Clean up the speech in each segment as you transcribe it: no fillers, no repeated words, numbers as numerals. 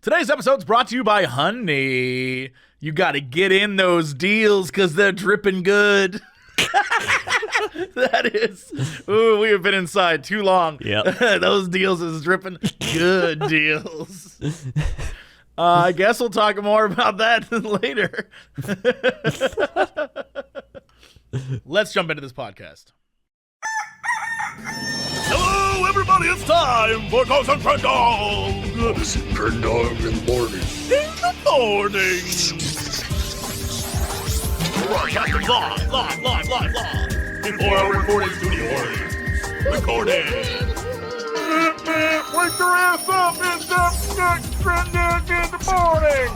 Today's episode's brought to you by Honey. You gotta get in those deals because they're dripping good. That is. Ooh, we have been inside too long. Yep. Those deals is dripping good deals. I guess we'll talk more about that later. Let's jump into this podcast. Hello, everybody. It's time for Cox and Crendor. Cox and Crendor in the morning. In the morning. Live. Before our recording studio audience. Recording. Wake your ass up. It's up next Crendor in the morning.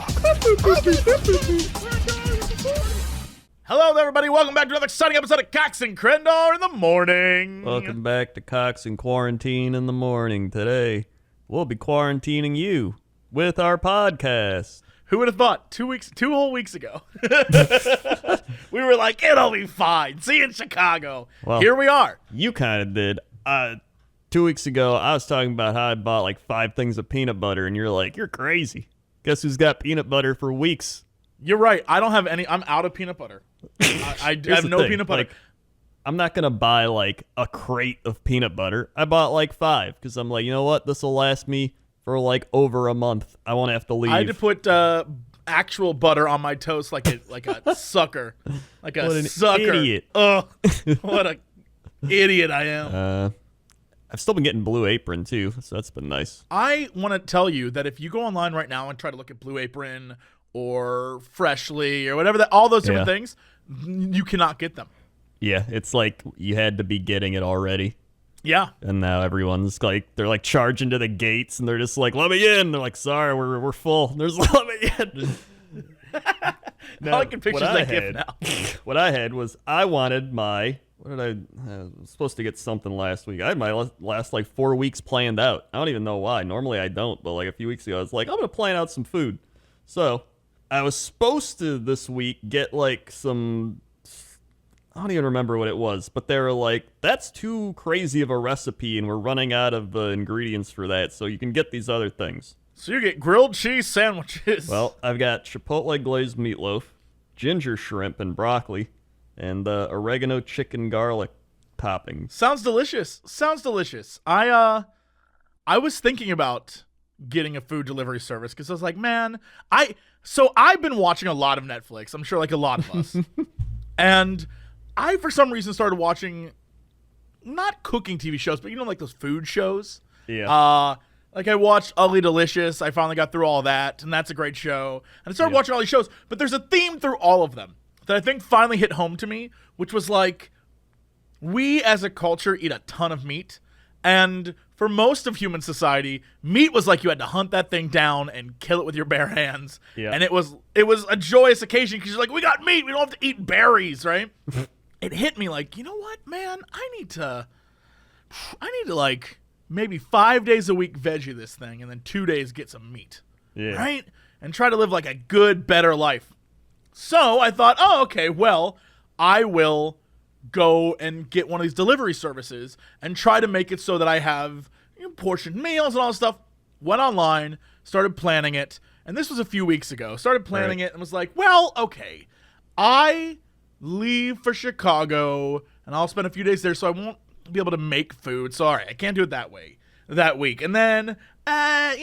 Hello, everybody. Welcome back to another exciting episode of Cox and Crendor in the morning. Welcome back to Cox and Quarantine in the morning. Today, we'll be quarantining you with our podcast. Who would have thought 2 whole weeks ago? We were like, it'll be fine. See you in Chicago. Well, here we are. You kind of did. 2 weeks ago, I was talking about how I bought like 5 things of peanut butter, and you're like, you're crazy. Guess who's got peanut butter for weeks? You're right. I don't have any. I'm out of peanut butter. I have no peanut butter. Like, I'm not going to buy like a crate of peanut butter. I bought like 5 because I'm like, you know what? This will last me for like over a month. I won't have to leave. I had to put actual butter on my toast like a sucker. Like a what an sucker. Idiot. Ugh. What a idiot I am. I've still been getting Blue Apron too, so that's been nice. I want to tell you that if you go online right now and try to look at Blue Apron or Freshly or whatever, all those different things, you cannot get them. Yeah, it's like you had to be getting it already. Yeah. And now everyone's like, they're like charging to the gates and they're just like, let me in. They're like, sorry, we're full. There's let me in. All I can picture is that gift now. What I had was I wanted my, I was supposed to get something last week. I had my last like 4 weeks planned out. I don't even know why. Normally I don't, but like a few weeks ago I was like, I'm going to plan out some food. So I was supposed to this week get like some, I don't even remember what it was, but they were like, that's too crazy of a recipe and we're running out of the ingredients for that, so you can get these other things. So you get grilled cheese sandwiches. Well, I've got chipotle glazed meatloaf, ginger shrimp and broccoli, and oregano chicken garlic toppings. Sounds delicious. I was thinking about getting a food delivery service because I was like, man, I've been watching a lot of Netflix. I'm sure like a lot of us. And I, for some reason, started watching not cooking TV shows, but like those food shows. Yeah. Like I watched Ugly Delicious. I finally got through all that, and that's a great show. And I started watching all these shows, but there's a theme through all of them that I think finally hit home to me, which was like, we as a culture eat a ton of meat, and for most of human society, meat was like you had to hunt that thing down and kill it with your bare hands. Yeah. And it was a joyous occasion because you're like, we got meat, we don't have to eat berries, right? It hit me like, you know what, man? I need to like maybe 5 days a week veggie this thing and then 2 days get some meat. Yeah. Right? And try to live like a good, better life. So I thought, oh, okay, well, I will go and get one of these delivery services and try to make it so that I have portioned meals and all this stuff. Went online, started planning it, and this was a few weeks ago. Started planning it and was like, well, okay, I leave for Chicago and I'll spend a few days there, so I won't be able to make food. So all right, I can't do it that week. And then I'm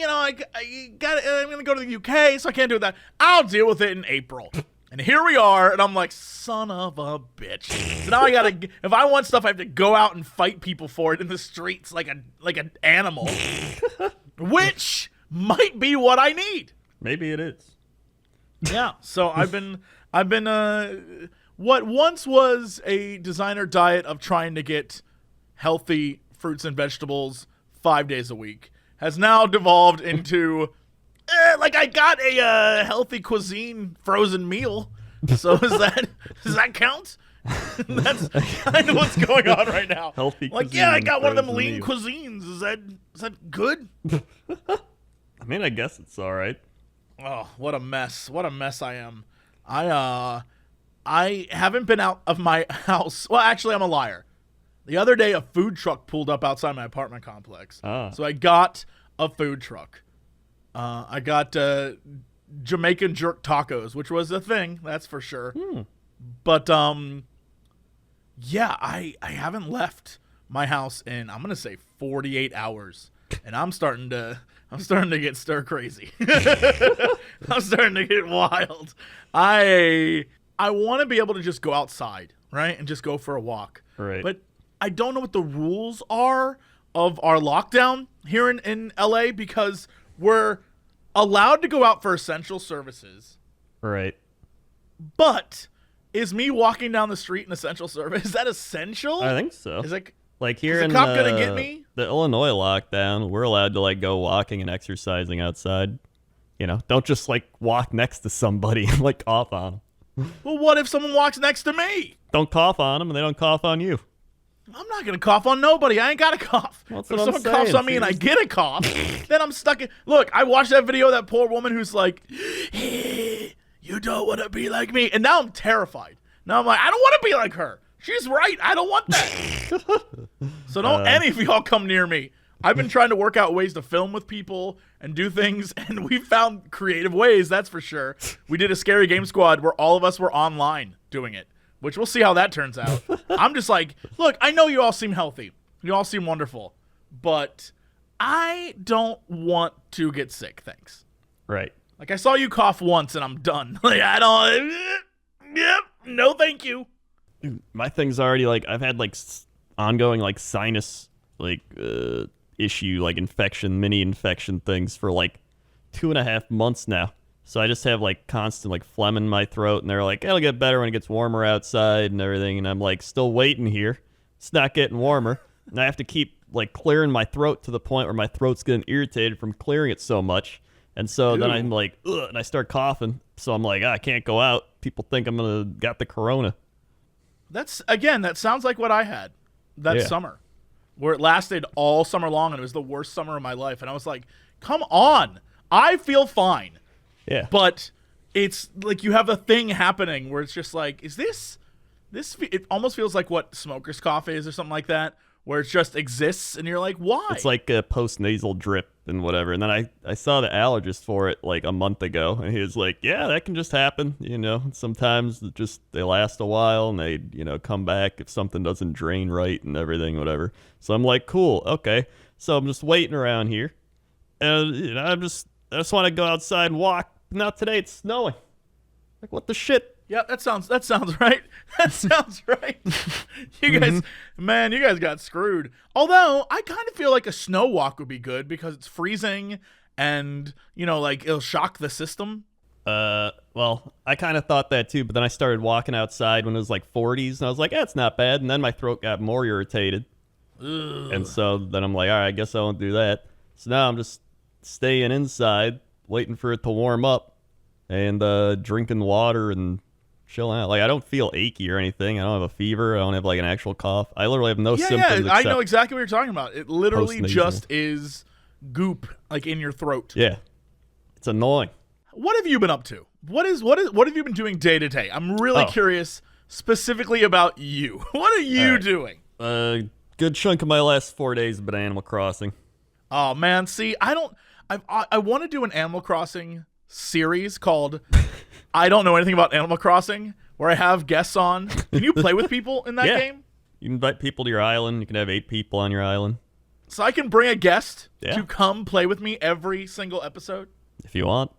gonna go to the UK, so I can't do that. I'll deal with it in April. And here we are, and I'm like, son of a bitch. So now if I want stuff, I have to go out and fight people for it in the streets like an animal, which might be what I need. Maybe it is. Yeah. So I've been what once was a designer diet of trying to get healthy fruits and vegetables 5 days a week has now devolved into like I got a healthy cuisine frozen meal. So does that count? That's kind of what's going on right now. Healthy like, cuisine, yeah, I got one of them lean meal. cuisines. Is that good? I mean, I guess it's all right. Oh, what a mess. What a mess I am. I haven't been out of my house. Well, actually, I'm a liar. The other day, a food truck pulled up outside my apartment complex. Ah. So I got a food truck. I got Jamaican jerk tacos, which was a thing, that's for sure. But yeah, I haven't left my house in, I'm gonna say 48 hours, and I'm starting to get stir crazy. I'm starting to get wild. I want to be able to just go outside, right, and just go for a walk. Right. But I don't know what the rules are of our lockdown here in LA, because we're allowed to go out for essential services. Right. But is me walking down the street an essential service? Is that essential? I think so. Is it? Like here Is the in cop gonna get me? The Illinois lockdown, we're allowed to like go walking and exercising outside. You know, don't just like walk next to somebody and like cough on them. Well, what if someone walks next to me? Don't cough on them and they don't cough on you. I'm not gonna cough on nobody. I ain't got a cough. That's If what I'm someone coughs saying. on me and I get a cough, then I'm stuck in. Look, I watched that video of that poor woman who's like, hey, you don't want to be like me. And now I'm terrified. Now I'm like, I don't want to be like her. She's right. I don't want that. So don't any of y'all come near me. I've been trying to work out ways to film with people and do things, and we found creative ways, that's for sure. We did a Scary Game Squad where all of us were online doing it, which we'll see how that turns out. I'm just like, look, I know you all seem healthy. You all seem wonderful. But I don't want to get sick, thanks. Right. Like, I saw you cough once, and I'm done. Like, I don't... Yep, no thank you. My thing's already like I've had like ongoing like sinus like issue like mini infection things for like 2.5 months now. So I just have like constant like phlegm in my throat, and they're like, it'll get better when it gets warmer outside and everything. And I'm like still waiting here. It's not getting warmer, and I have to keep like clearing my throat to the point where my throat's getting irritated from clearing it so much. And so then I'm like, ugh, and I start coughing. So I'm like, I can't go out. People think I'm gonna got the corona. That sounds like what I had that summer, where it lasted all summer long, and it was the worst summer of my life. And I was like, come on, I feel fine. Yeah. But it's like you have the thing happening where it's just like, is this, it almost feels like what smoker's cough is or something like that, where it just exists, and you're like, why? It's like a post-nasal drip and whatever. And then I saw the allergist for it like a month ago, and he was like, yeah, that can just happen. You know, sometimes they last a while, and they, you know, come back if something doesn't drain right and everything, whatever. So I'm like, cool, okay. So I'm just waiting around here, and you know, I just want to go outside and walk. Not today, it's snowing. Like, what the shit? Yeah, that sounds right. That sounds right. You guys, man, you guys got screwed. Although, I kind of feel like a snow walk would be good because it's freezing and, you know, like it'll shock the system. Well, I kind of thought that too, but then I started walking outside when it was like 40s, and I was like, it's not bad. And then my throat got more irritated. Ugh. And so then I'm like, all right, I guess I won't do that. So now I'm just staying inside, waiting for it to warm up, and drinking water and chilling out. Like, I don't feel achy or anything. I don't have a fever. I don't have like an actual cough. I literally have no symptoms. Yeah, I know exactly what you're talking about. It literally post-nasal. just is goop like in your throat. Yeah, it's annoying. What have you been up to? What have you been doing day to day? I'm really curious specifically about you. What are you doing? Good chunk of my last 4 days have been Animal Crossing. Oh man, see, I want to do an Animal Crossing series called I don't know anything about Animal Crossing, where I have guests on. Can you play with people in that game? You can invite people to your island. You can have 8 people on your island. So I can bring a guest to come play with me every single episode If you want.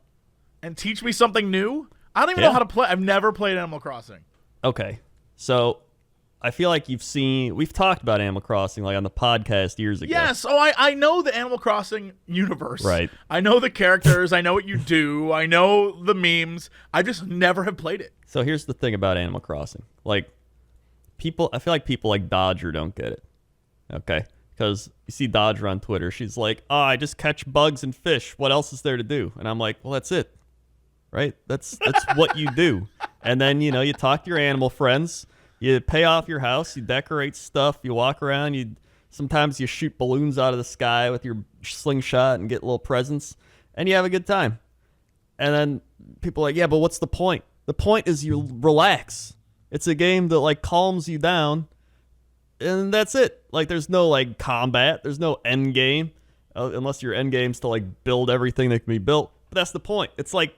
and teach me something new? I don't even know how to play. I've never played Animal Crossing. Okay. So I feel like we've talked about Animal Crossing like on the podcast years ago. Yes. Oh, I know the Animal Crossing universe. Right. I know the characters. I know what you do. I know the memes. I just never have played it. So here's the thing about Animal Crossing. Like, I feel like people like Dodger don't get it. Okay? Because you see Dodger on Twitter. She's like, oh, I just catch bugs and fish. What else is there to do? And I'm like, well, that's it. Right? That's what you do. And then, you know, you talk to your animal friends. You pay off your house. You decorate stuff. You walk around. Sometimes you shoot balloons out of the sky with your slingshot and get little presents. And you have a good time. And then people are like, yeah, but what's the point? The point is you relax. It's a game that like calms you down, and that's it. Like, there's no like combat, there's no end game. unless your end game's to like build everything that can be built. But that's the point. It's like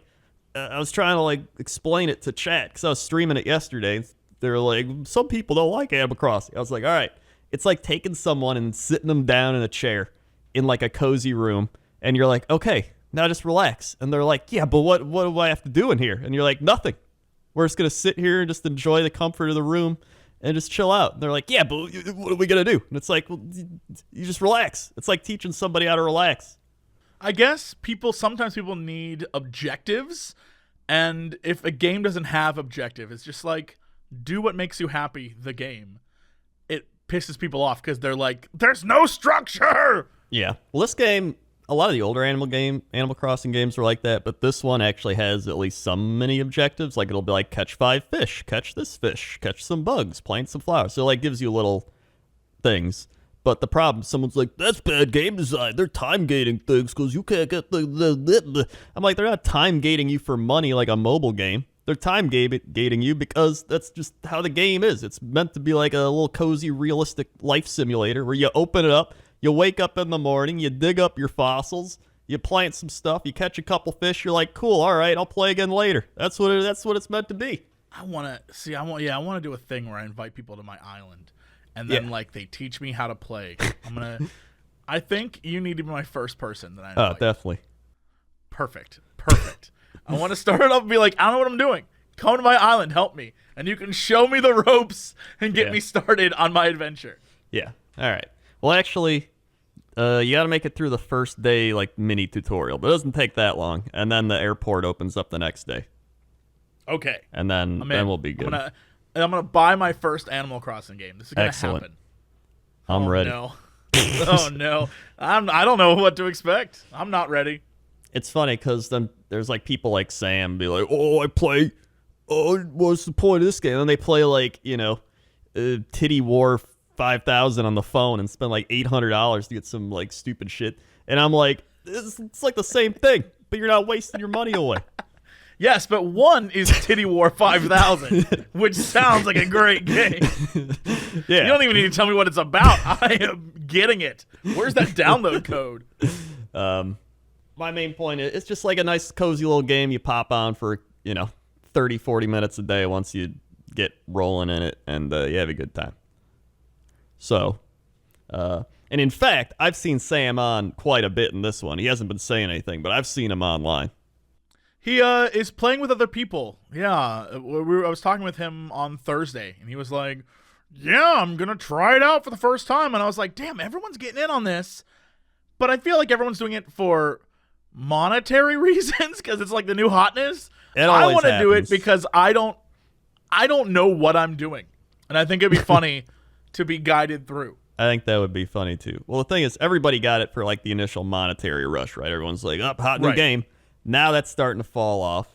I was trying to like explain it to chat because I was streaming it yesterday. They were like, some people don't like Animal Crossing. I was like, all right, it's like taking someone and sitting them down in a chair in like a cozy room, and you're like, okay, now just relax. And they're like, yeah, but what do I have to do in here? And you're like, nothing. We're just gonna sit here and just enjoy the comfort of the room and just chill out. And they're like, yeah, but what are we gonna do? And it's like, well, you just relax. It's like teaching somebody how to relax. I guess sometimes people need objectives, and if a game doesn't have objective, it's just like, do what makes you happy, the game. It pisses people off because they're like, there's no structure! Yeah. Well, this game, a lot of the older Animal Crossing games are like that, but this one actually has at least some mini objectives. Like, it'll be like, catch 5 fish, catch this fish, catch some bugs, plant some flowers. So it like gives you little things. But the problem, someone's like, that's bad game design. They're time gating things because you can't get the. I'm like, they're not time gating you for money like a mobile game. They're time gating you because that's just how the game is. It's meant to be like a little cozy, realistic life simulator where you open it up, you wake up in the morning, you dig up your fossils, you plant some stuff, you catch a couple fish, you're like, cool, all right, I'll play again later. That's what it's meant to be. I want to do a thing where I invite people to my island. And then, like, they teach me how to play. I think you need to be my first person that I invite. Oh, definitely. Perfect. I want to start it up and be like, I don't know what I'm doing. Come to my island, help me. And you can show me the ropes and get me started on my adventure. Yeah. All right. Well, actually, you got to make it through the first day, like, mini tutorial. But it doesn't take that long. And then the airport opens up the next day. Okay. And then we'll be good. I'm gonna buy my first Animal Crossing game. This is gonna happen. I'm ready. No. Oh no. I don't know what to expect. I'm not ready. It's funny because then there's like people like Sam be like, I play. Oh, what's the point of this game? And they play like Titty War 5000 on the phone and spend like $800 to get some like stupid shit. And I'm like, it's like the same thing, but you're not wasting your money away. Yes, but one is Titty War 5000, which sounds like a great game. Yeah. You don't even need to tell me what it's about. I am getting it. Where's that download code? My main point is it's just like a nice, cozy little game you pop on for, 30, 40 minutes a day once you get rolling in it, and you have a good time. So, and in fact, I've seen Sam on quite a bit in this one. He hasn't been saying anything, but I've seen him online. He is playing with other people. Yeah, I was talking with him on Thursday, and he was like, yeah, I'm going to try it out for the first time. And I was like, damn, everyone's getting in on this. But I feel like everyone's doing it for monetary reasons because it's like the new hotness. I want to do it because I don't know what I'm doing. And I think it'd be funny to be guided through. I think that would be funny, too. Well, the thing is, everybody got it for like the initial monetary rush, right? Everyone's like, hot new game. Now that's starting to fall off.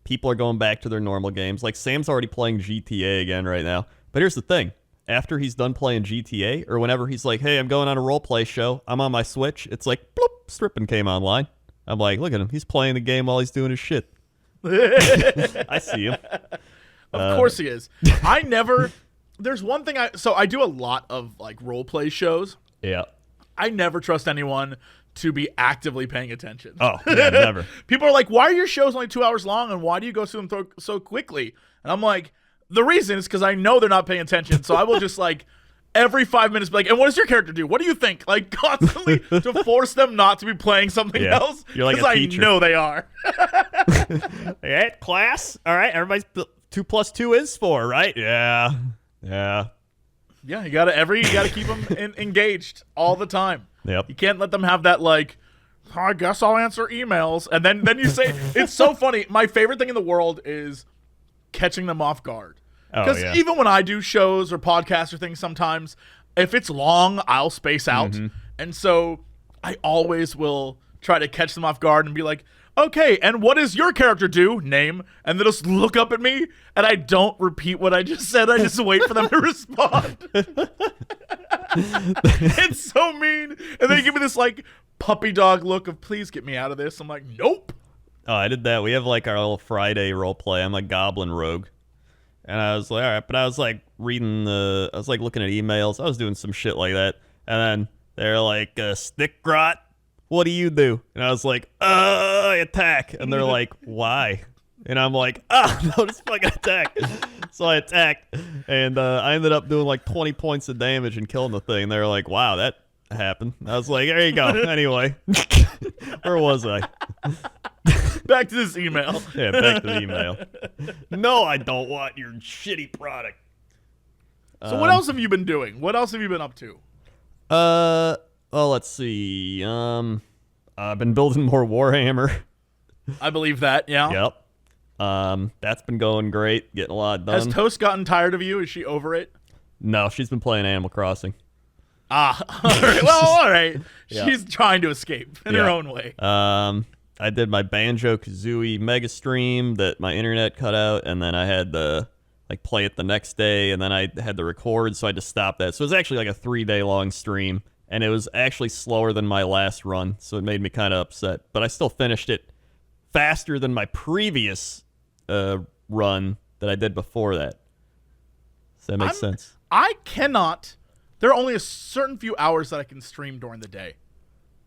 People are going back to their normal games. Like, Sam's already playing GTA again right now. But here's the thing. After he's done playing GTA, or whenever he's like, hey, I'm going on a roleplay show, I'm on my Switch, it's like, bloop, Strippin' came online. I'm like, look at him. He's playing the game while he's doing his shit. I see him. Of course he is. There's one thing I do a lot of, like, roleplay shows. Yeah. I never trust anyone to be actively paying attention. Oh, yeah, never. People are like, why are your shows only 2 hours long and why do you go through them so quickly? And I'm like, the reason is because I know they're not paying attention. So I will just like every 5 minutes be like, and what does your character do? What do you think? Like constantly to force them not to be playing something else. You're like a teacher. I know they are. All right, class. All right, everybody's 2 + 2 is 4, right? Yeah. Yeah, you gotta keep them engaged all the time. Yep. You can't let them have that like, I guess I'll answer emails, and then you say it's so funny. My favorite thing in the world is catching them off guard. Because even when I do shows or podcasts or things, sometimes if it's long, I'll space out, and so I always will try to catch them off guard and be like, okay, and what does your character do? Name. And they'll just look up at me, and I don't repeat what I just said. I just wait for them to respond. It's so mean. And they give me this, like, puppy dog look of, please get me out of this. I'm like, nope. Oh, I did that. We have, like, our little Friday role play. I'm a goblin rogue. And I was like, all right. But I was, like, looking at emails. I was doing some shit like that. And then they're like, stick grot. what do you do? And I was like, I attack. And they're like, why? And I'm like, no, just fucking attack. So I attacked, and I ended up doing like 20 points of damage and killing the thing. They were like, wow, that happened. I was like, there you go. Anyway, where was I? Back to this email. Yeah, back to the email. No, I don't want your shitty product. So what else have you been doing? What else have you been up to? Well, let's see. I've been building more Warhammer. I believe that, yeah. Yep. That's been going great, getting a lot done. Has Toast gotten tired of you? Is she over it? No, she's been playing Animal Crossing. All right. Well, all right. Yeah. She's trying to escape in her own way. I did my Banjo-Kazooie mega stream that my internet cut out, and then I had to play it the next day, and then I had to record, so I had to stop that. So it was actually like a 3-day long stream, and it was actually slower than my last run, so it made me kind of upset. But I still finished it faster than my previous run that I did before that. Does that make sense? I cannot. There are only a certain few hours that I can stream during the day.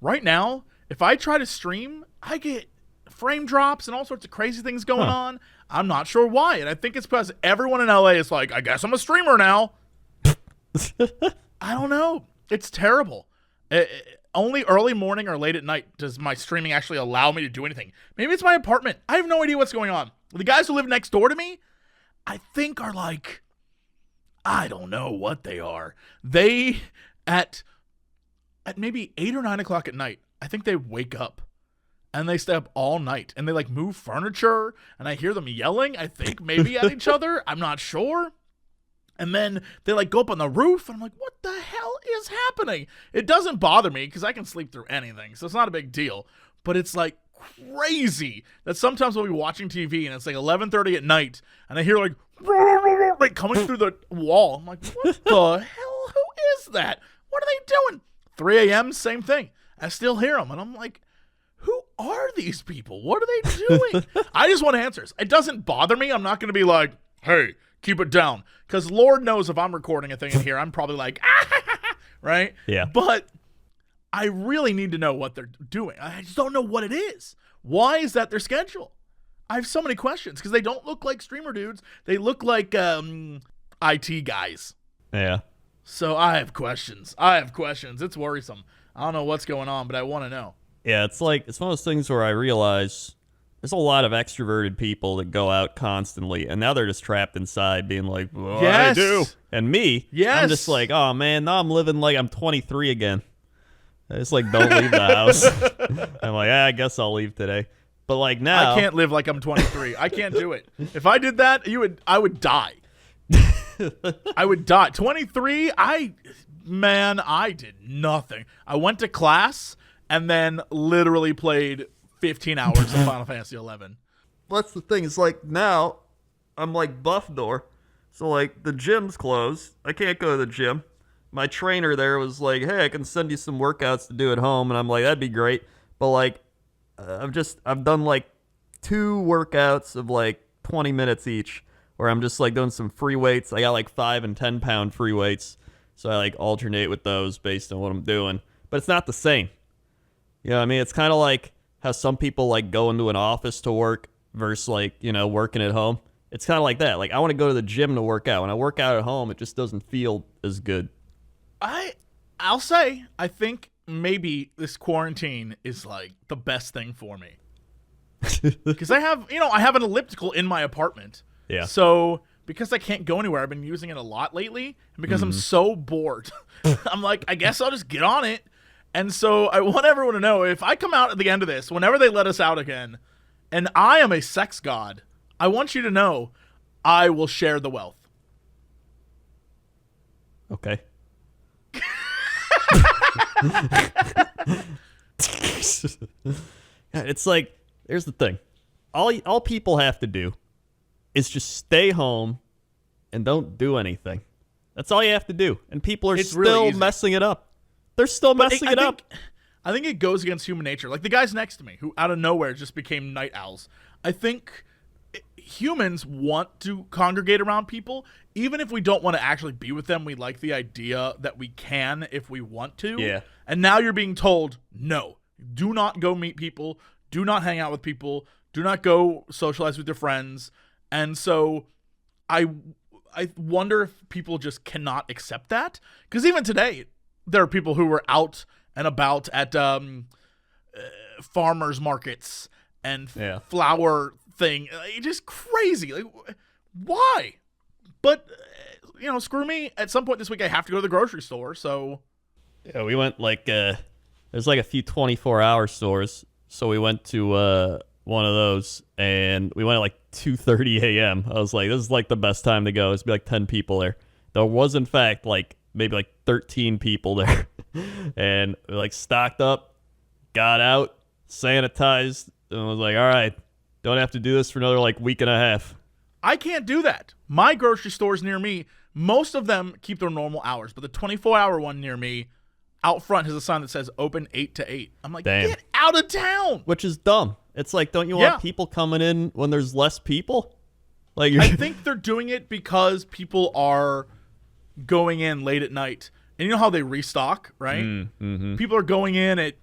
Right now, if I try to stream, I get frame drops and all sorts of crazy things going on. I'm not sure why, and I think it's because everyone in LA is like, I guess I'm a streamer now. I don't know. It's terrible. Only early morning or late at night does my streaming actually allow me to do anything. Maybe it's my apartment. I have no idea what's going on. The guys who live next door to me, I think are like, I don't know what they are. They, at maybe 8 or 9 o'clock at night, I think they wake up. And they stay up all night. And they move furniture. And I hear them yelling, I think, maybe at each other. I'm not sure. And then they go up on the roof. And I'm like, what the hell is happening? It doesn't bother me because I can sleep through anything. So it's not a big deal. But it's crazy that sometimes we'll be watching TV and it's 11:30 at night. And I hear coming through the wall. I'm like, what the hell? Who is that? What are they doing? 3 a.m., same thing. I still hear them. And I'm like, who are these people? What are they doing? I just want answers. It doesn't bother me. I'm not going to be like, hey, keep it down. Because Lord knows if I'm recording a thing in here, I'm probably like, right? Yeah. But I really need to know what they're doing. I just don't know what it is. Why is that their schedule? I have so many questions because they don't look like streamer dudes. They look like IT guys. Yeah. So I have questions. It's worrisome. I don't know what's going on, but I want to know. Yeah, it's one of those things where I realize there's a lot of extroverted people that go out constantly, and now they're just trapped inside being like, well, yes. I do. And me, yes. I'm just like, oh, man, now I'm living like I'm 23 again. I just don't leave the house. I'm like, I guess I'll leave today. But now. I can't live like I'm 23. I can't do it. If I did that, I would die. I would die. 23, I did nothing. I went to class and then literally played 15 hours of Final Fantasy 11. That's the thing. It's now I'm like Buffdor. So the gym's closed. I can't go to the gym. My trainer there was like, hey, I can send you some workouts to do at home. And I'm like, that'd be great. But I've done 2 workouts of 20 minutes each where I'm just doing some free weights. I got 5 and 10 pound free weights. So I alternate with those based on what I'm doing. But it's not the same. You know what I mean? It's kind of like how some people go into an office to work versus working at home. It's kind of like that. I want to go to the gym to work out. When I work out at home, it just doesn't feel as good. I'll say, I think maybe this quarantine is the best thing for me. Because I have an elliptical in my apartment. Yeah. So because I can't go anywhere, I've been using it a lot lately. And because I'm so bored, I'm like, I guess I'll just get on it. And so I want everyone to know, if I come out at the end of this, whenever they let us out again, and I am a sex god, I want you to know I will share the wealth. Okay. It's here's the thing. All people have to do is just stay home and don't do anything. That's all you have to do. And people are still really messing it up. They're still messing it up. I think it goes against human nature. The guys next to me who out of nowhere just became night owls. I think humans want to congregate around people. Even if we don't want to actually be with them, we like the idea that we can if we want to. Yeah. And now you're being told, no, Do not go meet people. Do not hang out with people. Do not go socialize with your friends. And so I wonder if people just cannot accept that. Because even today, there are people who were out and about at farmers markets and flower thing. Just crazy. Like, why? But, screw me. At some point this week, I have to go to the grocery store, so... Yeah, we went, there's, a few 24-hour stores, so we went to one of those, and we went at, 2:30 a.m. I was like, this is, the best time to go. It's be, 10 people there. There was, in fact, maybe, 13 people there. And we, stocked up, got out, sanitized, and was like, all right, don't have to do this for another, week and a half. I can't do that. My grocery stores near me, most of them keep their normal hours, but the 24-hour one near me, out front has a sign that says open 8 to 8. I'm like, damn. Get out of town. Which is dumb. It's don't you want people coming in when there's less people? I think they're doing it because people are going in late at night. And you know how they restock, right? Mm-hmm. People are going in at,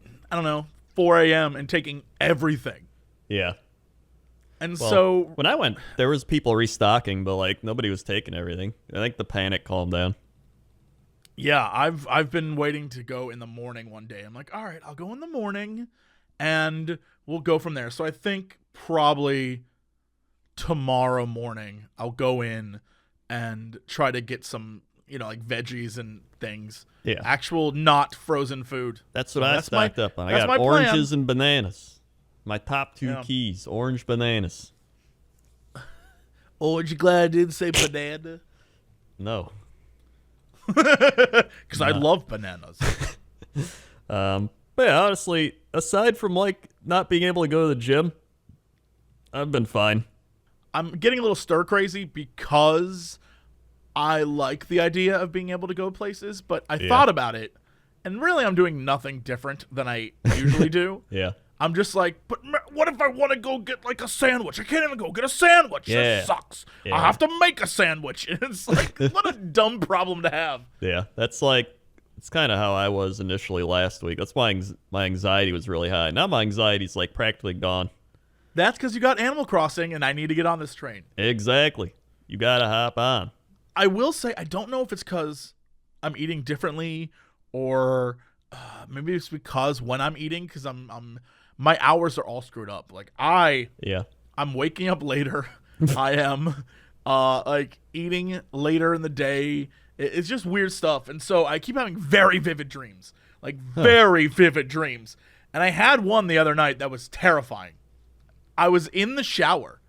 4 a.m. and taking everything. Yeah. And so... When I went, there was people restocking, but, nobody was taking everything. I think the panic calmed down. Yeah, I've been waiting to go in the morning one day. I'm like, all right, I'll go in the morning, and we'll go from there. So I think probably tomorrow morning I'll go in and try to get some, veggies and things. Yeah. Actual not frozen food. That's what I stocked up on. I got oranges and bananas. My top two keys, orange bananas. Oh, aren't you glad I didn't say banana? No. Because I love bananas. But yeah, honestly, aside from not being able to go to the gym, I've been fine. I'm getting a little stir crazy because I like the idea of being able to go places, but I thought about it, and really I'm doing nothing different than I usually do. Yeah. I'm just like, but what if I want to go get a sandwich? I can't even go get a sandwich. Yeah. That sucks. Yeah. I have to make a sandwich. It's what a dumb problem to have. Yeah, that's it's kind of how I was initially last week. That's why my anxiety was really high. Now my anxiety's practically gone. That's because you got Animal Crossing, and I need to get on this train. Exactly. You gotta hop on. I will say, I don't know if it's because I'm eating differently, or maybe it's because when I'm eating, because my hours are all screwed up. I'm waking up later. I am eating later in the day. It's just weird stuff. And so I keep having very vivid dreams, very vivid dreams. And I had one the other night that was terrifying. I was in the shower,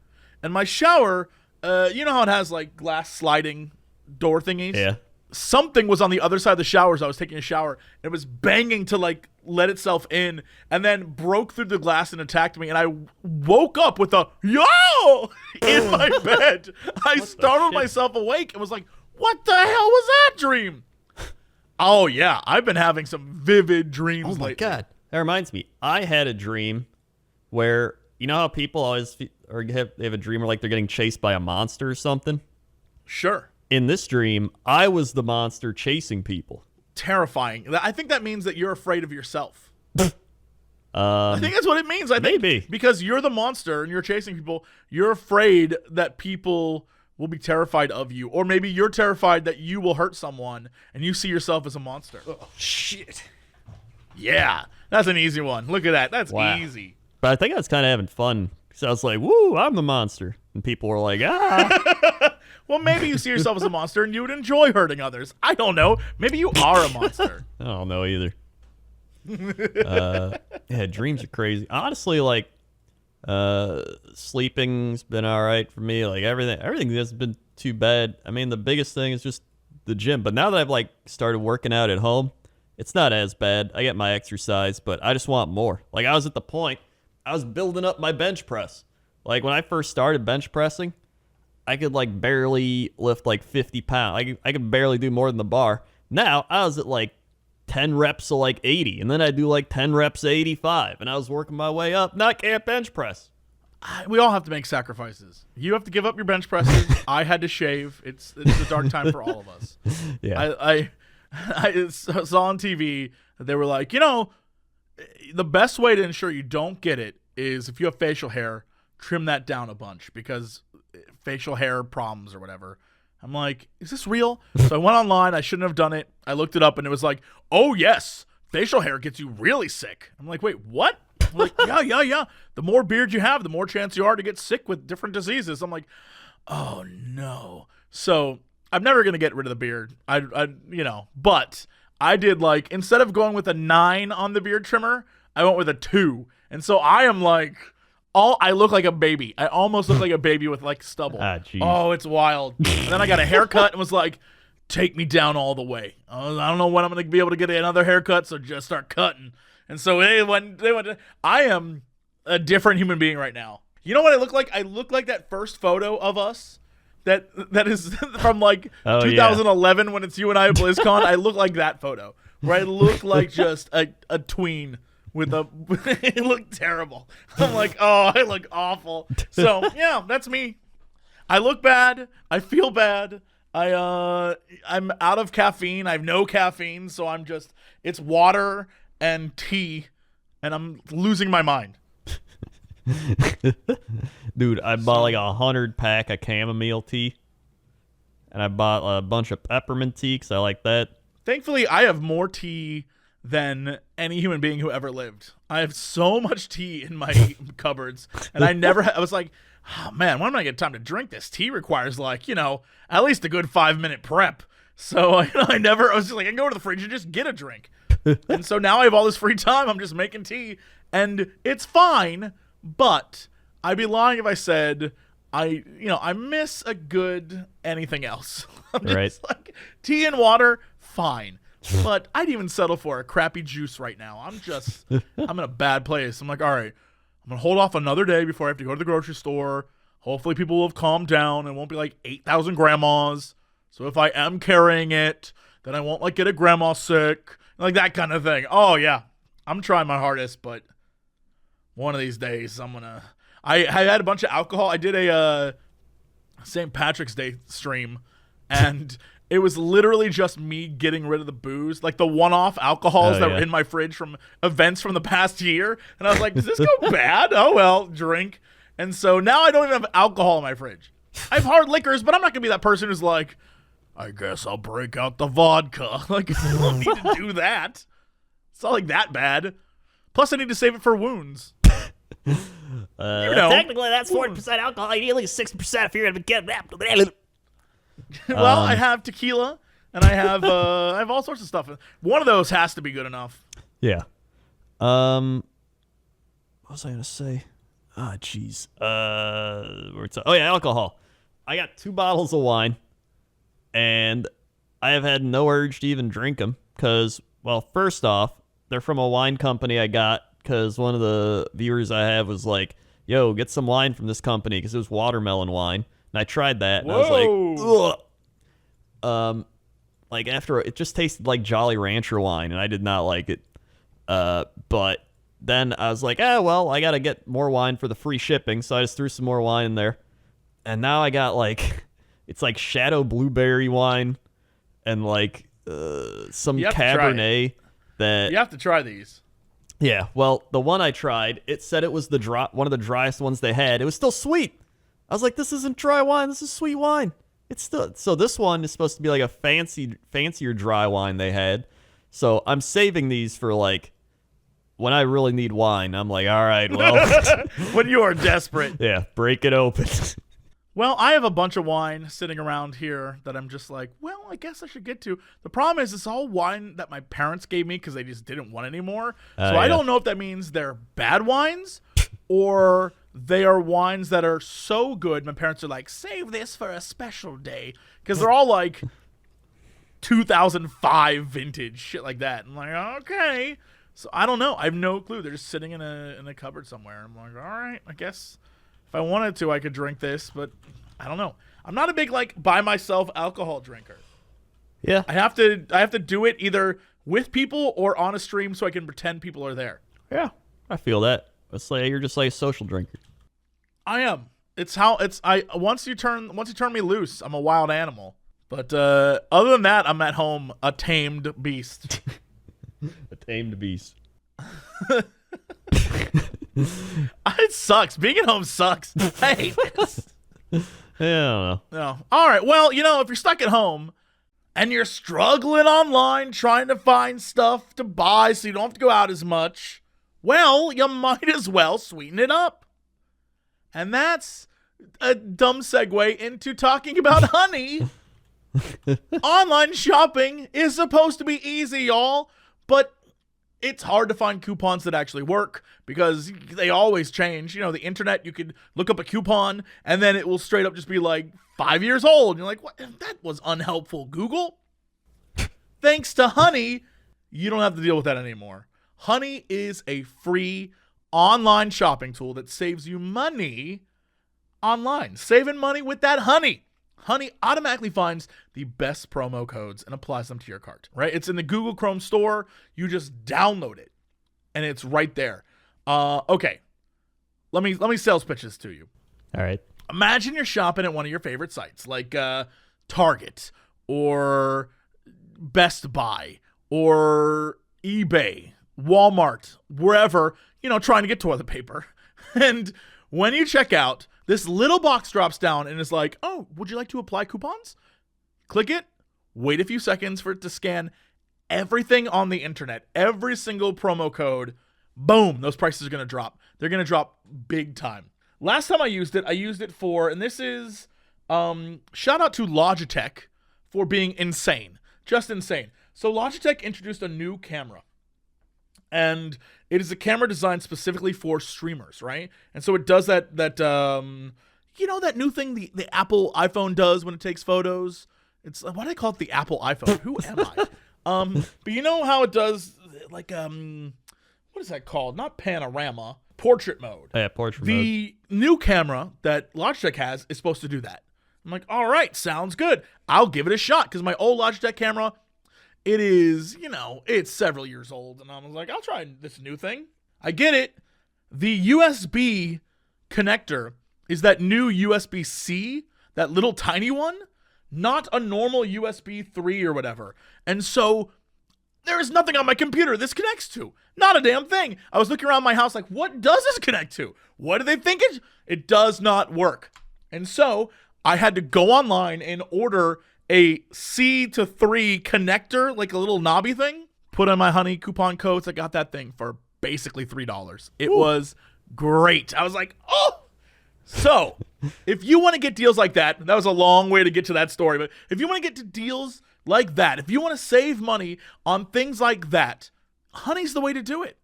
and my shower, you know how it has glass sliding door thingies? Yeah. Something was on the other side of the shower as I was taking a shower, and it was banging to let itself in, and then broke through the glass and attacked me, and I woke up with a yo in my bed. I startled myself awake and was like, what the hell was that dream? Oh yeah, I've been having some vivid dreams lately. Oh my god. That reminds me, I had a dream where, you know how people always they have a dream where they're getting chased by a monster or something? Sure. In this dream, I was the monster chasing people. Terrifying. I think that means that you're afraid of yourself. I think that's what it means. I think maybe. Because you're the monster and you're chasing people, you're afraid that people will be terrified of you. Or maybe you're terrified that you will hurt someone and you see yourself as a monster. Oh, shit. Yeah. That's an easy one. Look at that. That's wow. easy. But I think I was kind of having fun. So I was like, woo, I'm the monster. And people were like, ah. Well, maybe you see yourself as a monster and you would enjoy hurting others. I don't know. Maybe you are a monster. I don't know either. Yeah, dreams are crazy. Honestly, sleeping's been all right for me. Everything hasn't been too bad. I mean, the biggest thing is just the gym. But now that I've started working out at home, it's not as bad. I get my exercise, but I just want more. I was at the point, I was building up my bench press. When I first started bench pressing, I could barely lift 50 pounds. I could barely do more than the bar. Now I was at 10 reps of 80, and then I do 10 reps of 85, and I was working my way up. Now I can't bench press. We all have to make sacrifices. You have to give up your bench presses. I had to shave. It's a dark time for all of us. Yeah. I saw on TV that they were the best way to ensure you don't get it is if you have facial hair, trim that down a bunch because facial hair problems or whatever. I'm like, is this real? So I went online. I shouldn't have done it. I looked it up and it was like, oh yes, facial hair gets you really sick. I'm like, wait, what? I'm like, yeah. The more beard you have, the more chance you are to get sick with different diseases. I'm like, oh no. So I'm never gonna get rid of the beard. But I did like, instead of going with a 9 on the beard trimmer, I went with a 2. And so I am like, I look like a baby. I almost look like a baby with like stubble. Oh, it's wild. And then I got a haircut and was like, take me down all the way. I don't know when I'm going to be able to get another haircut, so just start cutting. And so they went. I am a different human being right now. You know what I look like? I look like that first photo of us that is from like 2011 when it's you and I at BlizzCon. I look like that photo where I look like just a tween. It looked terrible. I'm like, oh, I look awful. So yeah, that's me. I look bad. I feel bad. I'm out of caffeine. I have no caffeine, so it's water and tea, and I'm losing my mind. Dude, I bought like 100 pack of chamomile tea, and I bought a bunch of peppermint tea because I like that. Thankfully, I have more tea than any human being who ever lived. I have so much tea in my cupboards, and I was like, oh man, when am I gonna get time to drink this? Tea requires like, at least a good 5-minute prep. So I was just like, I can go to the fridge and just get a drink. And so now I have all this free time. I'm just making tea, and it's fine. But I'd be lying if I said I miss a good anything else. I'm just like, tea and water, fine. But I'd even settle for a crappy juice right now. I'm in a bad place. I'm like, all right, I'm going to hold off another day before I have to go to the grocery store. Hopefully people will have calmed down and won't be like 8,000 grandmas. So if I am carrying it, then I won't like get a grandma sick. Like that kind of thing. Oh, yeah. I'm trying my hardest, but one of these days I had a bunch of alcohol. I did a St. Patrick's Day stream, and it was literally just me getting rid of the booze, like the one-off alcohols that were in my fridge from events from the past year. And I was like, does this go bad? Oh, well, drink. And so now I don't even have alcohol in my fridge. I have hard liquors, but I'm not going to be that person who's like, I guess I'll break out the vodka. Like, I don't need to do that. It's not like that bad. Plus, I need to save it for wounds. Technically, that's 40% alcohol. Ideally, 60% if you're going to get that. Well, I have tequila, and I have all sorts of stuff. One of those has to be good enough. Yeah. What was I gonna say? Ah, jeez. Alcohol. I got 2 bottles of wine, and I have had no urge to even drink them because, well, first off, they're from a wine company I got because one of the viewers I have was like, "Yo, get some wine from this company," because it was watermelon wine. And I tried that, and I was like, ugh. Like, after, it just tasted like Jolly Rancher wine, and I did not like it. But then I was like, well, I got to get more wine for the free shipping, so I just threw some more wine in there. And now I got, like, it's like Shadow Blueberry wine and, like, some Cabernet that... You have to try these. Yeah, well, the one I tried, it said it was one of the driest ones they had. It was still sweet. I was like, this isn't dry wine. This is sweet wine. It's still... So this one is supposed to be like a fancier dry wine they had. So I'm saving these for, like, when I really need wine. I'm like, all right, well... When you are desperate. Yeah, break it open. Well, I have a bunch of wine sitting around here that I'm just like, well, I guess I should get to. The problem is it's all wine that my parents gave me because they just didn't want anymore. So I don't know if that means they're bad wines or they are wines that are so good. My parents are like, save this for a special day. Because they're all like 2005 vintage, shit like that. I'm like, okay. So I don't know. I have no clue. They're just sitting in a cupboard somewhere. I'm like, all right, I guess if I wanted to, I could drink this, but I don't know. I'm not a big, like, by myself alcohol drinker. Yeah. I have to do it either with people or on a stream so I can pretend people are there. Yeah, I feel that. Let's say you're just like a social drinker. I am. Once you turn me loose, I'm a wild animal. But other than that, I'm at home a tamed beast. A tamed beast. It sucks. Being at home sucks. I hate this. Yeah, I don't know. No. All right. Well, if you're stuck at home and you're struggling online trying to find stuff to buy so you don't have to go out as much, well, you might as well sweeten it up. And that's a dumb segue into talking about honey. Online shopping is supposed to be easy, y'all, but it's hard to find coupons that actually work because they always change. The internet, you could look up a coupon and then it will straight up just be like 5 years old. And you're like, what? That was unhelpful, Google. Thanks to Honey, you don't have to deal with that anymore. Honey is a free online shopping tool that saves you money online. Saving money with that Honey. Honey automatically finds the best promo codes and applies them to your cart, right? It's in the Google Chrome store. You just download it, and it's right there. Okay, let me sales pitch this to you. All right. Imagine you're shopping at one of your favorite sites, like Target or Best Buy or eBay, Walmart, wherever, trying to get toilet paper. And when you check out, this little box drops down and is like, oh, would you like to apply coupons? Click it, wait a few seconds for it to scan everything on the internet, every single promo code. Boom, those prices are going to drop. They're going to drop big time. Last time I used it for, and this is, shout out to Logitech for being insane, just insane. So Logitech introduced a new camera. And it is a camera designed specifically for streamers, right? And so it does that that new thing the Apple iPhone does when it takes photos? It's why do they call it the Apple iPhone? Who am I? But you know how it does like what is that called? Not panorama, portrait mode. Yeah, portrait mode. The new camera that Logitech has is supposed to do that. I'm like, all right, sounds good. I'll give it a shot because my old Logitech camera, it is, it's several years old. And I was like, I'll try this new thing. I get it. The USB connector is that new USB-C, that little tiny one, not a normal USB 3 or whatever. And so there is nothing on my computer this connects to. Not a damn thing. I was looking around my house like, what does this connect to? What do they think it does not work? And so I had to go online and order a C to 3 connector, like a little knobby thing, put on my Honey coupon codes. I got that thing for basically $3. It was great. I was like, oh! So, if you want to get deals like that was a long way to get to that story, but if you want to get to deals like that, if you want to save money on things like that, Honey's the way to do it.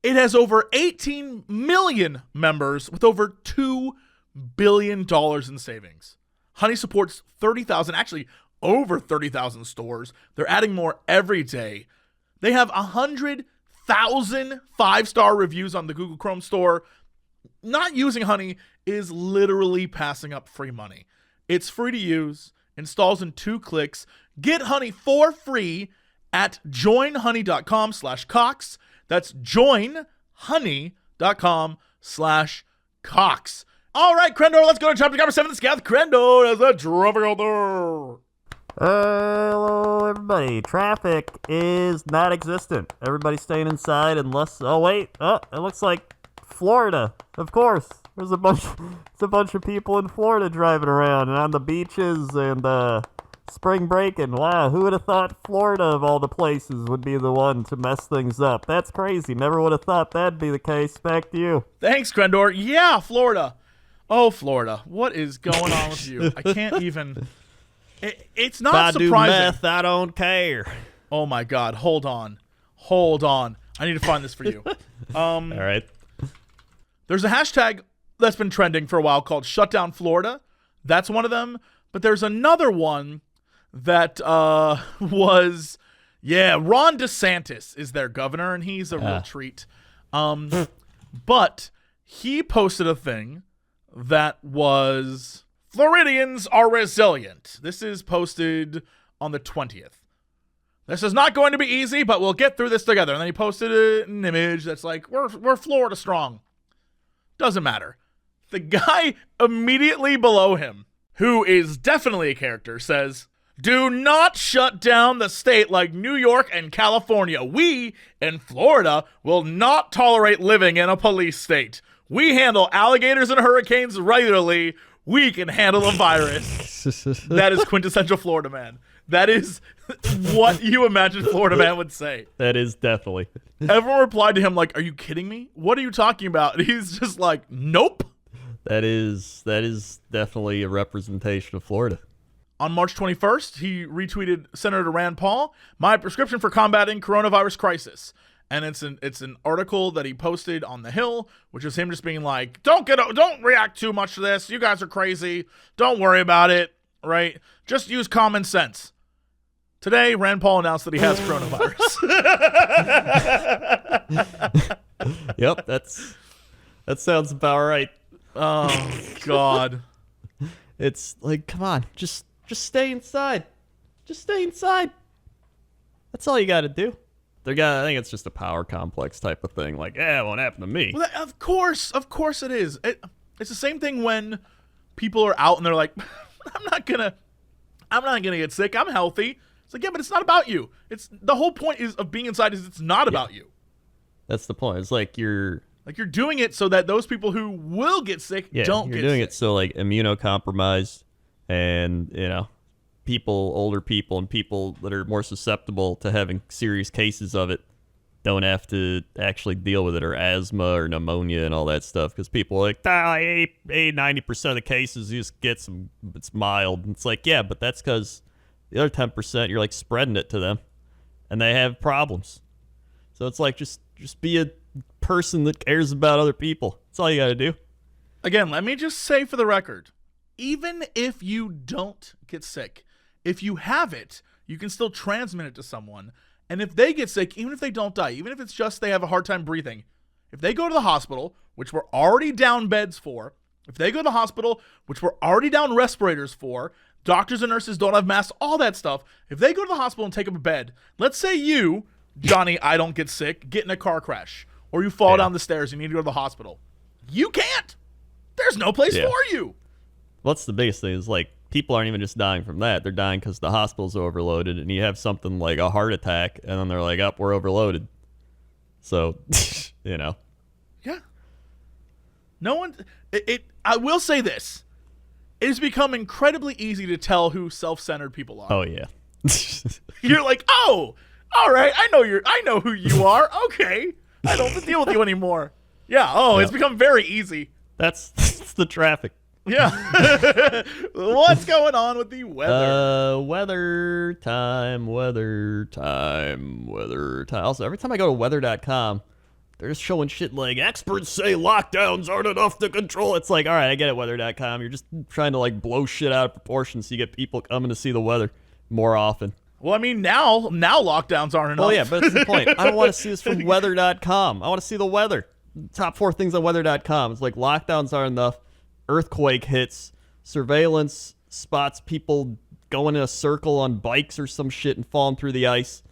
It has over 18 million members with over $2 billion in savings. Honey supports 30,000, actually over 30,000 stores. They're adding more every day. They have 100,000 5-star reviews on the Google Chrome store. Not using Honey is literally passing up free money. It's free to use, installs in 2 clicks. Get Honey for free at joinhoney.com/Cox. That's joinhoney.com/Cox. All right, Crendor, let's go to chapter number 7. Let's get Crendor as a traffic out there. Hello, everybody. Traffic is not existent. Everybody's staying inside unless... Oh, wait. Oh, it looks like Florida. Of course. There's a bunch of people in Florida driving around and on the beaches and spring breaking. Wow, who would have thought Florida, of all the places, would be the one to mess things up? That's crazy. Never would have thought that'd be the case. Back to you. Thanks, Crendor. Yeah, Florida. Oh, Florida. What is going on with you? I can't even... It's not if I surprising. do meth, I don't care. Oh, my God. Hold on. I need to find this for you. All right. There's a hashtag that's been trending for a while called Shutdown Florida. That's one of them. But there's another one that was, Ron DeSantis is their governor, and he's a real treat. But he posted a thing that was, Floridians are resilient. This is posted on the 20th. This is not going to be easy, but we'll get through this together. And then he posted an image that's like, we're Florida strong. Doesn't matter. The guy immediately below him, who is definitely a character, says, Do not shut down the state like New York and California. We, in Florida, will not tolerate living in a police state. We handle alligators and hurricanes regularly. We can handle a virus. That is quintessential Florida man. That is what you imagine Florida man would say. That is definitely. Everyone replied to him like, "Are you kidding me? What are you talking about?" And he's just like, "Nope." That is definitely a representation of Florida. On March 21st, he retweeted Senator Rand Paul, "My prescription for combating coronavirus crisis." And it's an article that he posted on The Hill, which is him just being like, don't react too much to this. You guys are crazy. Don't worry about it, right? Just use common sense. Today, Rand Paul announced that he has coronavirus. Yep, that sounds about right. Oh, God. It's like, come on, just stay inside. Just stay inside. That's all you got to do. I think it's just a power complex type of thing. Like, it won't happen to me. Well, of course it is. It's the same thing when people are out and they're like, I'm not gonna get sick. I'm healthy. It's like, yeah, but it's not about you. It's the whole point of being inside is it's not about you. That's the point. It's like you're doing it so that those people who will get sick don't get sick. You're doing it so like immunocompromised and older people and people that are more susceptible to having serious cases of it don't have to actually deal with it, or asthma or pneumonia and all that stuff, because people are like, 90% of the cases you just get it's mild. And it's like, yeah, but that's because the other 10% you're like spreading it to them and they have problems. So it's like just be a person that cares about other people. That's all you got to do. Again, let me just say for the record, even if you don't get sick, if you have it, you can still transmit it to someone. And if they get sick, even if they don't die, even if it's just they have a hard time breathing, if they go to the hospital, which we're already down beds for, if they go to the hospital, which we're already down respirators for, doctors and nurses don't have masks, all that stuff, if they go to the hospital and take up a bed, let's say you, Johnny, I don't get sick, get in a car crash, or you fall down the stairs and you need to go to the hospital. You can't. There's no place for you. What's the biggest thing is, like, people aren't even just dying from that. They're dying because the hospital's overloaded, and you have something like a heart attack, and then they're like, we're overloaded. So, Yeah. No one... I will say this. It has become incredibly easy to tell who self-centered people are. Oh, yeah. You're like, oh, all right, I know who you are. Okay. I don't have to deal with you anymore. Yeah, It's become very easy. That's the traffic. Yeah. What's going on with the weather? Weather time. Also, every time I go to weather.com, they're just showing shit like, experts say lockdowns aren't enough to control. It's like, all right, I get it, weather.com. You're just trying to like blow shit out of proportion so you get people coming to see the weather more often. Well, I mean, now lockdowns aren't enough. Oh, yeah, but that's the point. I don't want to see this from weather.com. I want to see the weather. Top 4 things on weather.com. It's like lockdowns aren't enough. Earthquake hits. Surveillance spots people going in a circle on bikes or some shit and falling through the ice.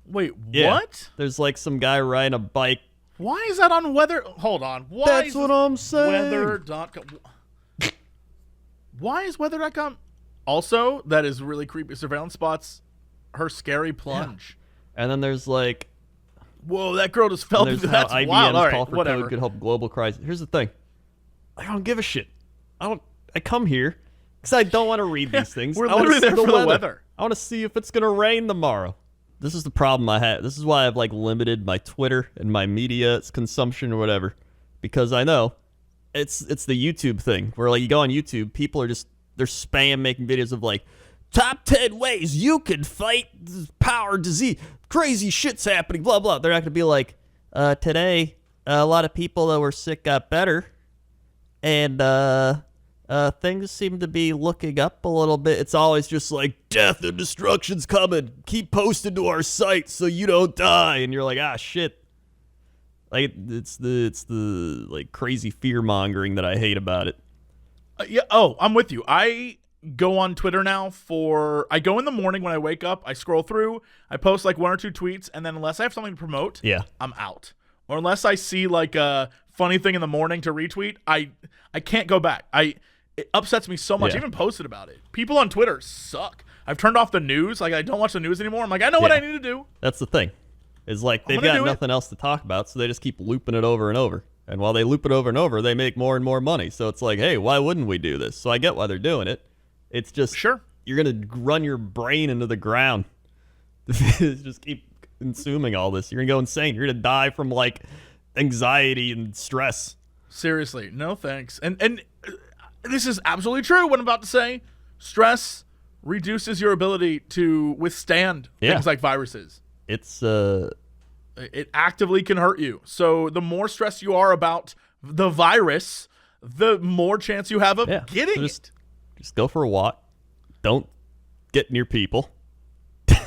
Wait, Yeah. what? There's like some guy riding a bike. Why is that on weather? Hold on. Why That's is what I'm saying. Weather.com. Why is weather.com? Also, that is really creepy. Surveillance spots her scary plunge. Yeah. And then there's like, whoa, that girl just fell there's through. how That's IBM's wild. All right, call for whatever. code could help global crisis. Here's the thing. I don't give a shit. I come here because I don't want to read these things. We're I wanna literally see there for the weather. I want to see if it's gonna rain tomorrow. This is the problem I have. This is why I've like limited my Twitter and my media consumption or whatever, because I know it's the YouTube thing where like you go on YouTube, people are just they're spam making videos of like top 10 ways you can fight power disease, crazy shit's happening, blah blah. They're not gonna be like today a lot of people that were sick got better, and things seem to be looking up a little bit. It's always just like, death and destruction's coming. Keep posting to our site so you don't die. And you're like, shit. Like, it's the like crazy fear mongering that I hate about it. Yeah. Oh, I'm with you. I go on Twitter now I go in the morning when I wake up. I scroll through. I post like 1 or 2 tweets, and then unless I have something to promote, I'm out. Or unless I see like a funny thing in the morning to retweet, I can't go back. It upsets me so much. I Yeah. even posted about it. People on Twitter suck. I've turned off the news. Like, I don't watch the news anymore. I'm like, I know what Yeah. I need to do. That's the thing. Is like they've gonna got do it. nothing else to talk about, so they just keep looping it over and over. And while they loop it over and over, they make more and more money. So it's like, hey, why wouldn't we do this? So I get why they're doing it. It's just Sure. you're gonna run your brain into the ground. Just keep consuming all this. You're gonna go insane. You're gonna die from like anxiety and stress. Seriously, no thanks. And this is absolutely true. What I'm about to say, stress reduces your ability to withstand Yeah. things like viruses. It's It actively can hurt you. So the more stressed you are about the virus, the more chance you have of yeah. getting So it. just go for a walk. Don't get near people.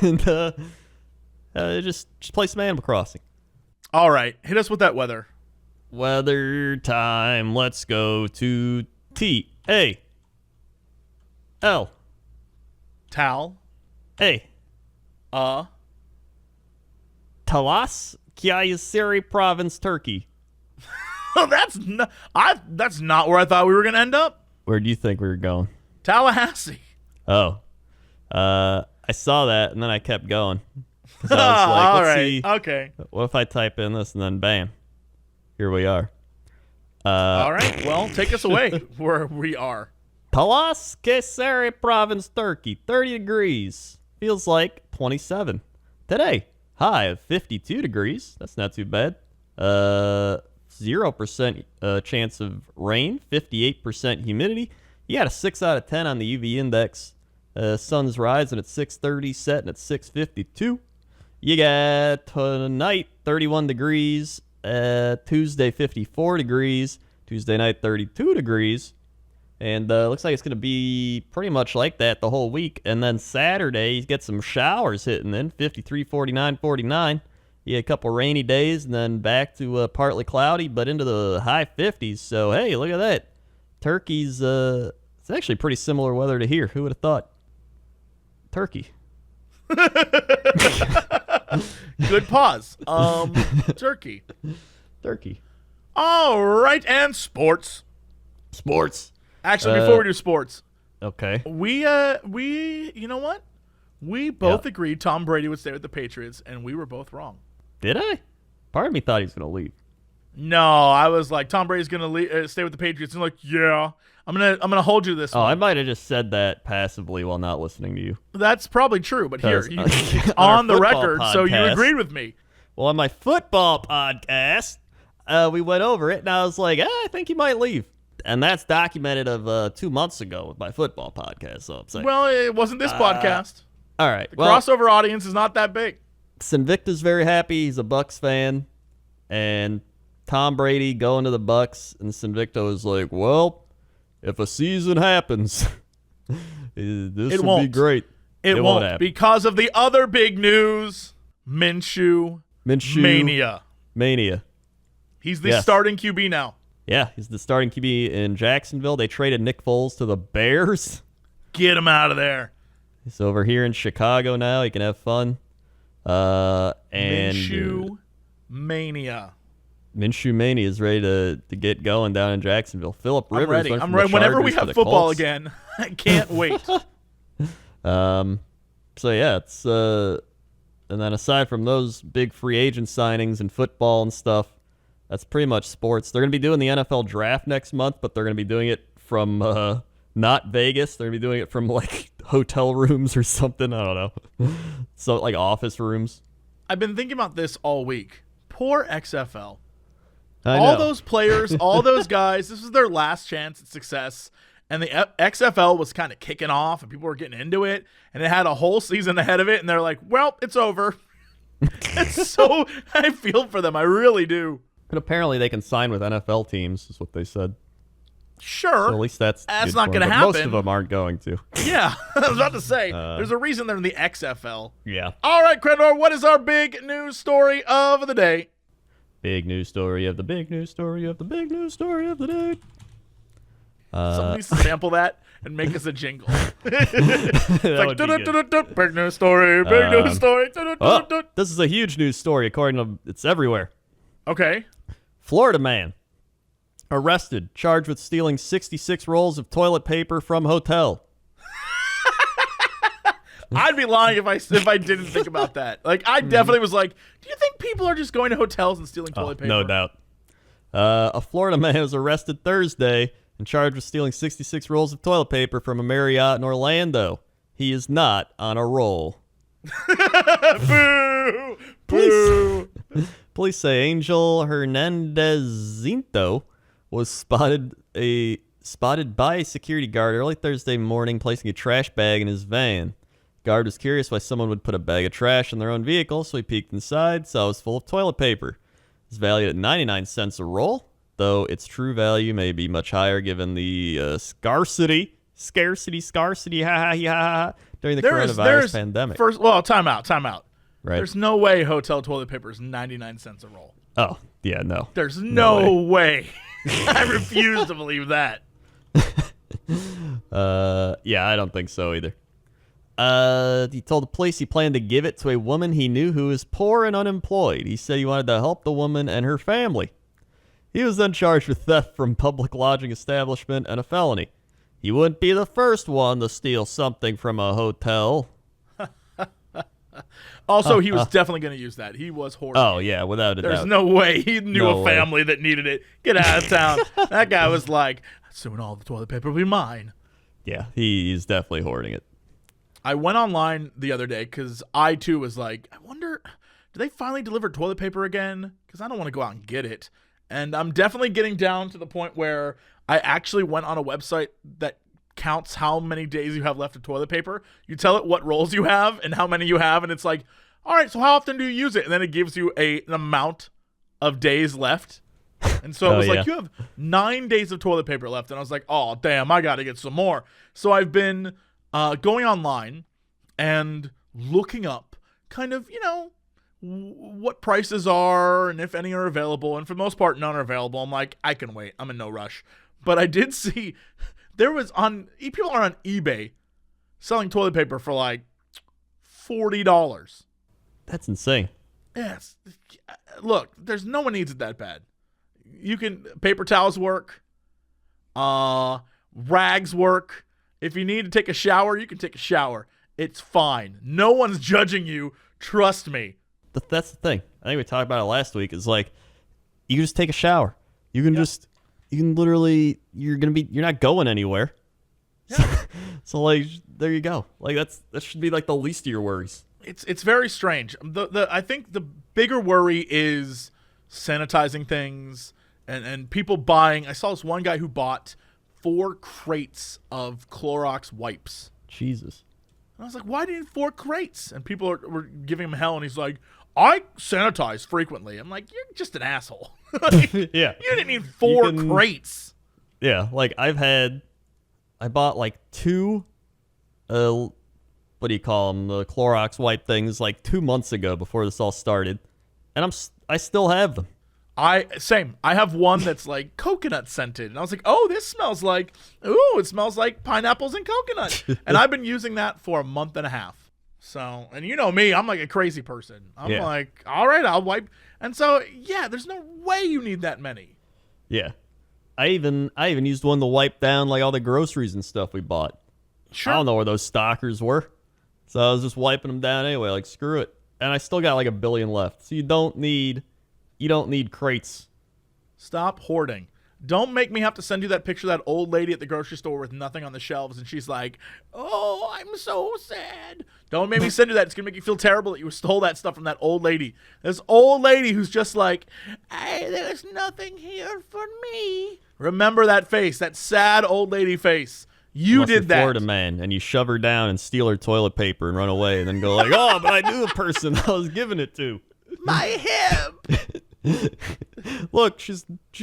And just play some Animal Crossing. All right, hit us with that weather. Weather time. Let's go to T A L Tal, A Talas Kyocera Province, Turkey. oh, that's not where I thought we were gonna end up. Where do you think we were going? Tallahassee. Oh, I saw that and then I kept going. 'Cause I was like, All let's right, see. okay. What if I type in this and then bam, here we are. All right, well, take us away where we are. Talas Kyocera Province, Turkey, 30 degrees. Feels like 27. Today, high of 52 degrees. That's not too bad. 0% chance of rain, 58% humidity. You got a 6 out of 10 on the UV index. Sun's rising at 6:30, setting at 6:52. You got tonight 31 degrees. Tuesday 54 degrees. Tuesday night 32 degrees. And looks like it's going to be pretty much like that the whole week. And then Saturday, you get some showers hitting in, 53, 49, 49. You get a couple rainy days and then back to partly cloudy, but into the high 50s. So, hey, look at that. Turkey's, it's actually pretty similar weather to here. Who would have thought? Turkey. Good pause. Turkey. Turkey. All right, and sports. Sports. Actually, before we do sports, Okay. we you know what? We both agreed Tom Brady would stay with the Patriots, and we were both wrong. Did I? Part of me thought he was going to leave. No, I was like, Tom Brady's gonna stay with the Patriots, and like, yeah, I'm gonna hold you to this. Oh, one. I might have just said that passively while not listening to you. That's probably true, but here, Because it's on our on the football record, so you podcast- agreed with me. Well, on my football podcast, we went over it, and I was like, I think he might leave. And that's documented of 2 months ago with my football podcast, so I'm saying. Well, it wasn't this podcast. All right. The Well, crossover audience is not that big. Sinvicta's very happy. He's a Bucks fan. And Tom Brady going to the Bucks, and Sinvicta was like, well, if a season happens, this will be won't. great. It won't won't happen. because of the other big news: Minshew Minshew mania. He's the Yes. starting QB now. Yeah, he's the starting QB in Jacksonville. They traded Nick Foles to the Bears. Get him out of there. He's over here in Chicago now. He can have fun. And Minshew mania. Minshew Mania is ready to get going down in Jacksonville. Phillip Rivers. I'm ready. went I'm from the ready. Whenever we Chargers to have the football Colts. again, I can't wait. So yeah, it's and then aside from those big free agent signings and football and stuff, that's pretty much sports. They're gonna be doing the NFL draft next month, but they're gonna be doing it from not Vegas. They're gonna be doing it from like hotel rooms or something. I don't know, so like office rooms. I've been thinking about this all week. Poor XFL. I All know. those players, all those guys, this was their last chance at success. And the XFL was kind of kicking off, and people were getting into it, and it had a whole season ahead of it, and they're like, well, it's over. It's so, I feel for them. I really do. But apparently they can sign with NFL teams, is what they said. Sure. So at least that's good not for gonna them, but Most happen. of them aren't going to. Yeah, I was about to say, there's a reason they're in the XFL. Yeah. All right, Crendor, what is our big news story of the day? Big news story of the big news story of the big news story of the day. Someone needs to sample that and make us a jingle. That Like, would be good. "Du-du-du-du-du, big news story, big news story. Oh, du-du-du-du-du." this is a huge news story according to it's everywhere. Okay. Florida man Arrested, charged with stealing 66 rolls of toilet paper from hotel. I'd be lying if I didn't think about that. Like, I definitely was like, do you think people are just going to hotels and stealing toilet paper? No doubt. A Florida man was arrested Thursday and charged with stealing 66 rolls of toilet paper from a Marriott in Orlando. He is not on a roll. Boo! Boo! Police say Angel Hernandezinto was spotted by a security guard early Thursday morning placing a trash bag in his van. Guard was curious why someone would put a bag of trash in their own vehicle, so he peeked inside, saw it was full of toilet paper. It's valued at 99 cents a roll, though its true value may be much higher given the scarcity, during the coronavirus pandemic. Time out. Right. There's no way hotel toilet paper is 99 cents a roll. Oh, yeah, no. There's no way. I refuse to believe that. Yeah, I don't think so either. He told the police he planned to give it to a woman he knew who is poor and unemployed. He said he wanted to help the woman and her family. He was then charged with theft from public lodging establishment and a felony. He wouldn't be the first one to steal something from a hotel. Also, he was definitely going to use that. He was hoarding. Oh, yeah, without a doubt. There's no way he knew No a way. family that needed it. Get out of town. That guy was like, soon all the toilet paper will be mine. Yeah, he's definitely hoarding it. I went online the other day because I, too, was like, I wonder, do they finally deliver toilet paper again? Because I don't want to go out and get it. And I'm definitely getting down to the point where I actually went on a website that counts how many days you have left of toilet paper. You tell it what rolls you have and how many you have, and it's like, all right, so how often do you use it? And then it gives you an amount of days left. And so it was like, you have 9 days of toilet paper left. And I was like, oh, damn, I got to get some more. So I've been going online and looking up kind of, what prices are and if any are available. And for the most part, none are available. I'm like, I can wait. I'm in no rush. But I did see people are on eBay selling toilet paper for like $40. That's insane. Yes. Look, there's no one needs it that bad. Paper towels work. Rags work. If you need to take a shower, you can take a shower. It's fine. No one's judging you. Trust me. That's the thing. I think we talked about it last week. Is like, you can just take a shower. You can you're not going anywhere. Yeah. So like, there you go. Like that should be like the least of your worries. It's very strange. I think the bigger worry is sanitizing things and people buying. I saw this one guy who bought 4 crates of Clorox wipes. Jesus. And I was like, why do you need 4 crates? And people were giving him hell, and he's like, I sanitize frequently. I'm like, you're just an asshole. Yeah. You didn't need 4 crates. Yeah, like I bought like 2, what do you call them, the Clorox wipe things like 2 months ago before this all started, and I still have them. Same. I have one that's like coconut scented, and I was like, oh, this smells like, it smells like pineapples and coconut. And I've been using that for a month and a half. So, and you know me, I'm like a crazy person. I'm like, all right, I'll wipe. And so, yeah, there's no way you need that many. Yeah. I even used one to wipe down like all the groceries and stuff we bought. Sure. I don't know where those stockers were. So I was just wiping them down anyway, like screw it. And I still got like 1 billion left. So you don't need crates. Stop hoarding. Don't make me have to send you that picture of that old lady at the grocery store with nothing on the shelves, and she's like, oh, I'm so sad. Don't make me send you that. It's going to make you feel terrible that you stole that stuff from that old lady. This old lady who's just like, hey, there's nothing here for me. Remember that face, that sad old lady face. You did that. Florida man, and you shove her down and steal her toilet paper and run away, and then go like, oh, but I knew the person I was giving it to. My hip. Look, she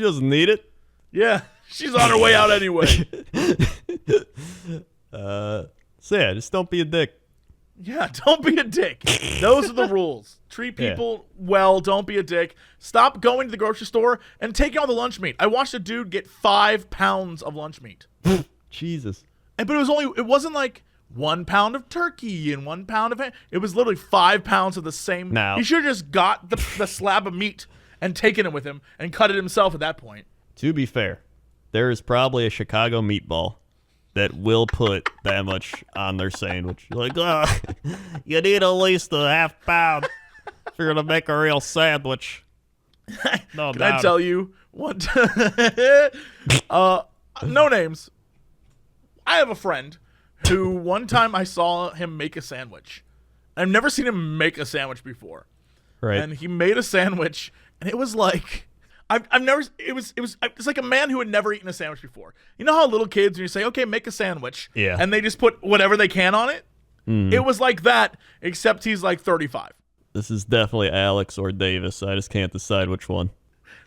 doesn't need it. Yeah, she's on her way out anyway. So yeah, just don't be a dick. Yeah, don't be a dick. Those are the rules. Treat people well. Don't be a dick. Stop going to the grocery store and taking all the lunch meat. I watched a dude get 5 pounds of lunch meat. Jesus. But it wasn't like 1 pound of turkey and 1 pound of it was literally 5 pounds of the same. Now, he should have just got the slab of meat and taken it with him and cut it himself at that point. To be fair, there is probably a Chicago meatball that will put that much on their sandwich. Like, You need at least a half pound if you're gonna make a real sandwich. No Can doubt. I tell you what? No names. I have a friend who one time I saw him make a sandwich. I've never seen him make a sandwich before. right? And he made a sandwich, and it was like I've never. It's like a man who had never eaten a sandwich before. You know how little kids, when you say, "Okay, make a sandwich," Yeah. and they just put whatever they can on it. It was like that, except he's like 35. This is definitely Alex or Davis. I just can't decide which one.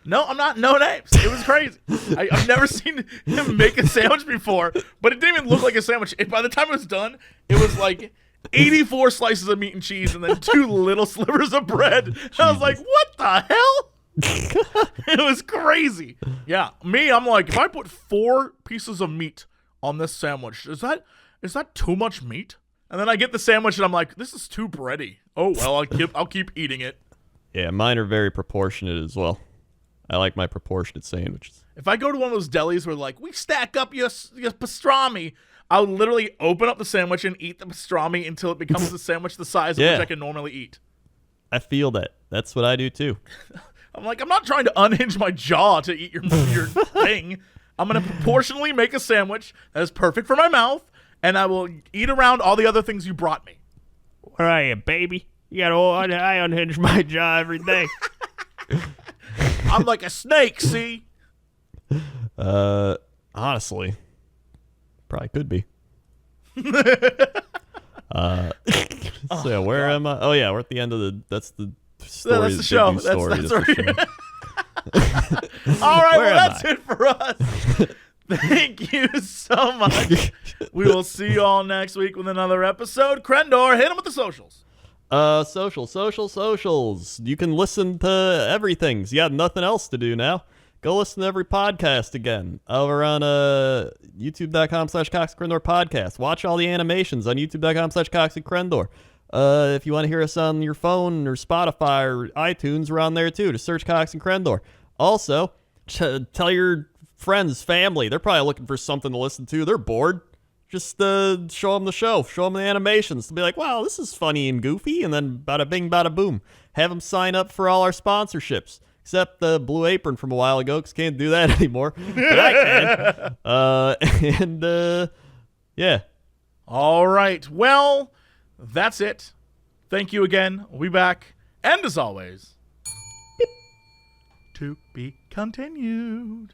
No, I'm not. No names. It was crazy. I've never seen him make a sandwich before, but it didn't even look like a sandwich. By the time it was done, it was like 84 slices of meat and cheese and then 2 little slivers of bread. And I was like, what the hell? It was crazy. Yeah, I'm like, if I put 4 pieces of meat on this sandwich, is that too much meat? And then I get the sandwich and I'm like, this is too bready. Oh well, I'll keep eating it. Yeah, mine are very proportionate as well. I like my proportionate sandwiches. If I go to one of those delis where like we stack up your pastrami, I'll literally open up the sandwich and eat the pastrami until it becomes the sandwich the size of Yeah. which I can normally eat. I feel that. That's what I do too. I'm like, I'm not trying to unhinge my jaw to eat your thing. I'm going to proportionally make a sandwich that is perfect for my mouth, and I will eat around all the other things you brought me. Where are you, baby? I unhinge my jaw every day. I'm like a snake, see? Honestly, probably could be. So yeah, where am I? Oh yeah, we're at the end of the. That's the story. That's the show. big news That's story. right. the show. All right, Where well, am that's I? it for us. Thank you so much. We will see you all next week with another episode. Crendor, hit him with the socials. Socials. You can listen to everything. So you got nothing else to do now. Go listen to every podcast again over on youtube.com/CoxandCrendor podcast. Watch all the animations on youtube.com/CoxandCrendor. If you want to hear us on your phone or Spotify or iTunes, we're on there too. Just search Cox and Crendor. Also, tell your friends, family. They're probably looking for something to listen to. They're bored. Just show them the show. Show them the animations. To be like, wow, this is funny and goofy. And then bada bing, bada boom. Have them sign up for all our sponsorships. Except the Blue Apron from a while ago, because can't do that anymore. But I can. Yeah. All right. Well, that's it. Thank you again. We'll be back. And as always, to be continued.